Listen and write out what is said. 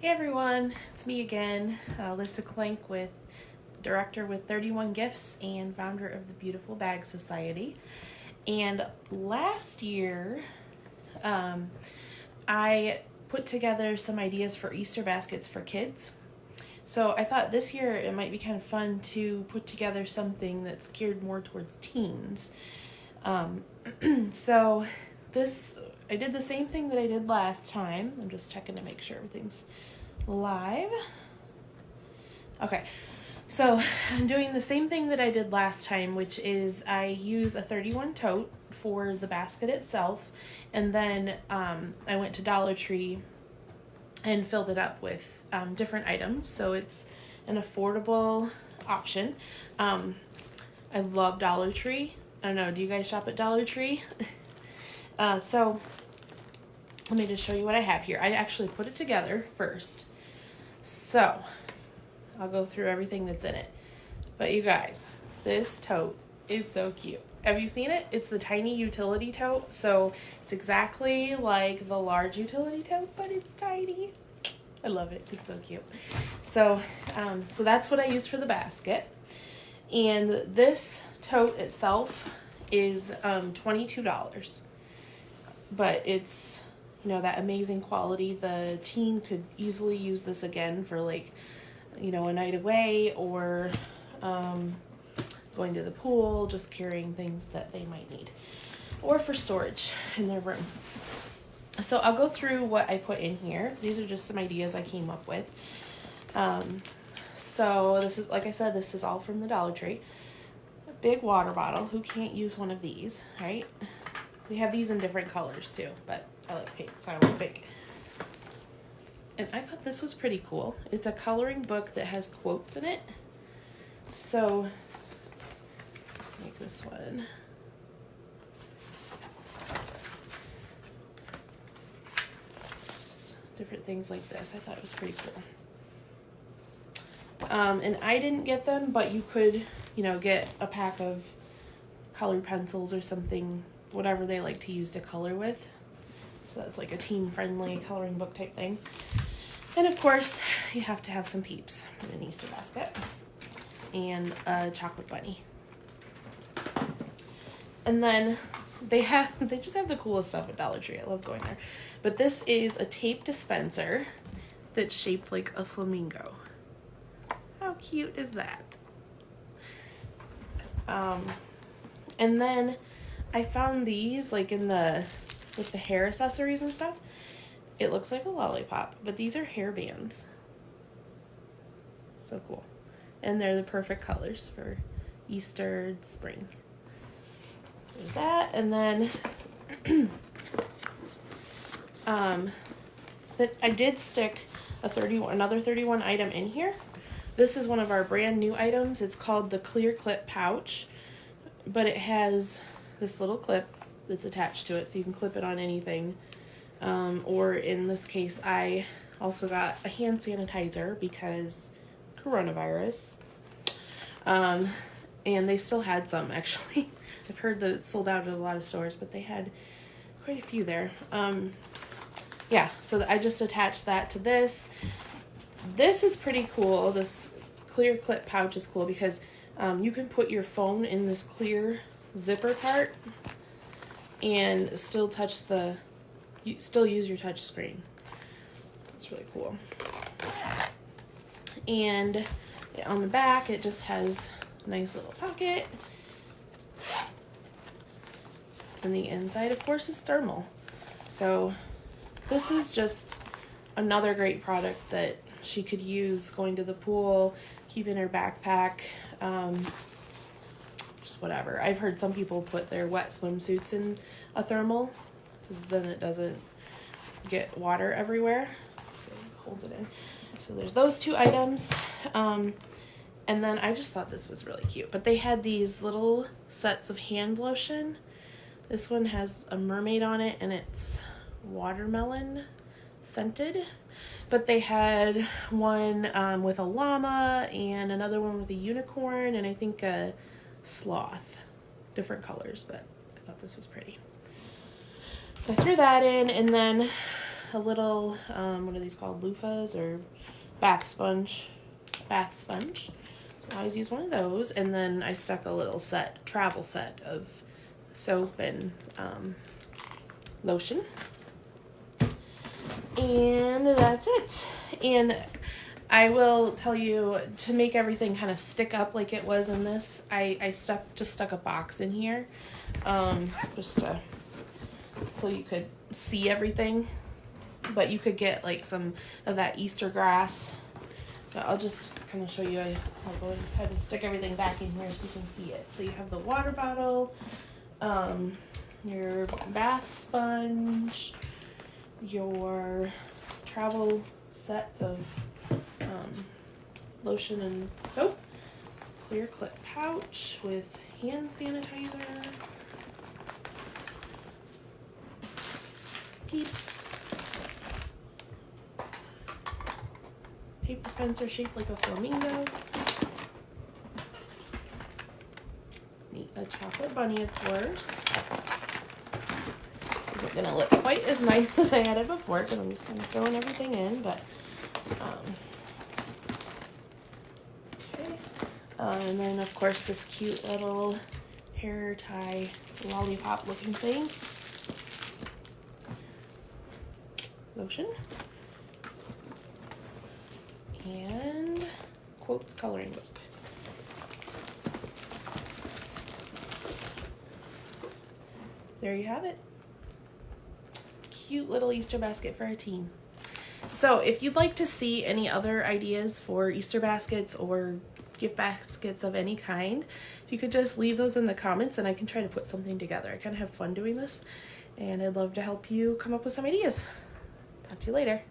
Hey everyone, it's me again, Alyssa Clank, director with 31 Gifts and founder of the Beautiful Bag Society. And last year, I put together some ideas for Easter baskets for kids. So I thought this year it might be kind of fun to put together something that's geared more towards teens. So I did the same thing that I did last time. I'm just checking to make sure everything's live. Okay, so I'm doing the same thing that I did last time, which is I use a 31 tote for the basket itself, and then I went to Dollar Tree and filled it up with different items, so it's an affordable option. I love Dollar Tree. I don't know, do you guys shop at Dollar Tree? So let me just show you what I have here. I actually put it together first. So I'll go through everything that's in it. But you guys, this tote is so cute. Have you seen it? It's the Tiny Utility Tote. So it's exactly like the large utility tote, but it's tiny. I love it. It's so cute. So that's what I use for the basket. And this tote itself is $22. But it's, that amazing quality. The teen could easily use this again for a night away, or going to the pool, just carrying things that they might need, or for storage in their room. So I'll go through what I put in here. These are just some ideas I came up with. So this is, like I said, this is all from the Dollar Tree. A big water bottle. Who can't use one of these, right? We have these in different colors too, but I like pink, so I want pink. And I thought this was pretty cool. It's a coloring book that has quotes in it. So, make this one. Just different things like this. I thought it was pretty cool. And I didn't get them, but you could, get a pack of colored pencils or something, whatever they like to use to color with. So that's like a teen-friendly coloring book type thing. And of course, you have to have some peeps in an Easter basket. And a chocolate bunny. And then they just have the coolest stuff at Dollar Tree. I love going there. But this is a tape dispenser that's shaped like a flamingo. How cute is that? And then I found these with the hair accessories and stuff. It looks like a lollipop, but these are hair bands. So cool. And they're the perfect colors for Easter, spring. There's that. And then I did stick another 31 item in here. This is one of our brand new items. It's called the Clear Clip Pouch, but it has this little clip that's attached to it, so you can clip it on anything. Or in this case, I also got a hand sanitizer because coronavirus. And they still had some, actually. I've heard that it's sold out at a lot of stores, but they had quite a few there. So I just attached that to this. This is pretty cool. This clear clip pouch is cool because you can put your phone in this clear zipper part and still use your touch screen. It's really cool. And on the back, it just has a nice little pocket. And the inside, of course, is thermal. So this is just another great product that she could use going to the pool, keep in her backpack, just whatever. I've heard some people put their wet swimsuits in a thermal, because then it doesn't get water everywhere. So it holds it in. So there's those two items. And then I just thought this was really cute. But they had these little sets of hand lotion. This one has a mermaid on it, and it's watermelon scented. But they had one with a llama and another one with a unicorn and I think a sloth. Different colors, but I thought this was pretty. So I threw that in, and then a little, what are these called? Loofahs or bath sponge. Bath sponge. I always use one of those. And then I stuck a little travel set of soap and lotion. And that's it. And I will tell you, to make everything kind of stick up like it was in this, I stuck a box in here, just so you could see everything. But you could get like some of that Easter grass. So I'll just kind of show you. I'll go ahead and stick everything back in here so you can see it. So you have the water bottle, your bath sponge, your travel set of lotion and soap, clear clip pouch with hand sanitizer, Peeps, paper dispenser shaped like a flamingo, a chocolate bunny, of course. This isn't gonna look quite as nice as I had it before because I'm just kind of throwing everything in, but okay. And then of course this cute little hair tie lollipop looking thing. Lotion. And quotes coloring book. There you have it. Cute little Easter basket for a teen. So if you'd like to see any other ideas for Easter baskets or gift baskets of any kind, if you could just leave those in the comments and I can try to put something together. I kind of have fun doing this and I'd love to help you come up with some ideas. Talk to you later.